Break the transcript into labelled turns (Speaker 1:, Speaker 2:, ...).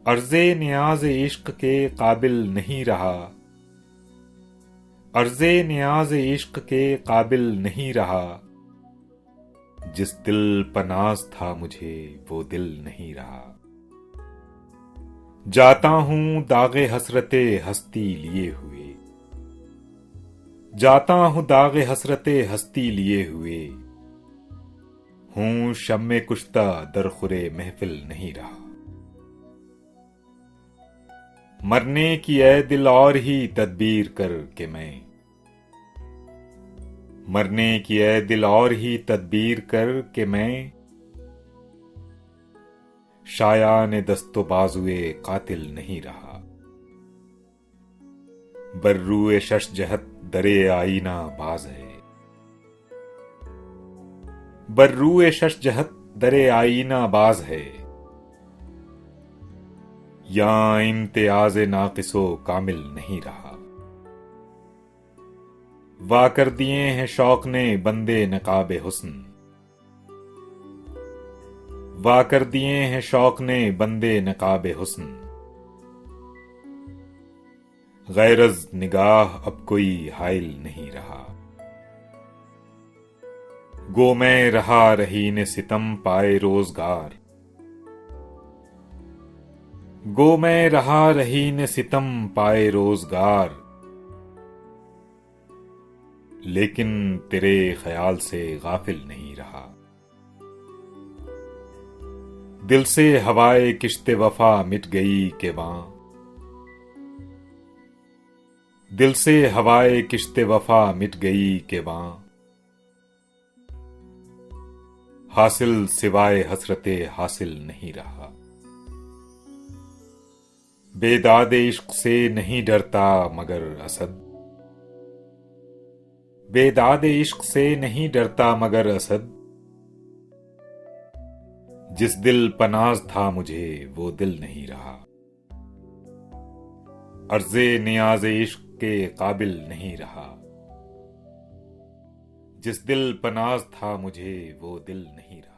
Speaker 1: अर्ज़े नियाज़ इश्क के काबिल नहीं रहा। अर्ज़े नियाज़ इश्क के काबिल नहीं रहा। जिस दिल पनाज़ था मुझे वो दिल नहीं रहा। जाता हूँ दागे हसरते हस्ती लिए हुए। जाता हूँ दागे हसरते हस्ती लिए हुए। हूँ शम्मे कुश्ता दरखुरे महफिल नहीं रहा। मरने की ऐ दिल और ही तदबीर कर के मैं। मरने की ऐ दिल और ही तदबीर कर के मैं। शायान दस्तो बाजुए कातिल नहीं रहा। बर्रुए शश जहत दरे आईना बाज है। बर्रुए शश जहत दरे आईना बाज है। या इम्तियाज नाकिसो कामिल नहीं रहा। वा कर दिए हैं शौक ने बंदे नकाबे हुस्न। वा कर दिए हैं शौक ने बंदे नकाबे हुस्न। गैरज निगाह अब कोई हाइल नहीं रहा। गो मैं रहा रही ने सितम पाए रोजगार। गो मैं रहा रही ने सितम पाए रोजगार। लेकिन तेरे ख्याल से गाफिल नहीं रहा। दिल से हवाए किश्ते वफा मिट गई के वहां। दिल से हवाए किश्ते वफा मिट गई के वहां। हासिल सिवाय हसरते हासिल नहीं रहा। बेदादे इश्क से नहीं डरता मगर असद। बेदादे इश्क से नहीं डरता मगर असद। जिस दिल पनाज था मुझे वो दिल नहीं रहा। अर्ज़े नियाज़ इश्क के काबिल नहीं रहा। जिस दिल पनाज था मुझे वो दिल नहीं रहा।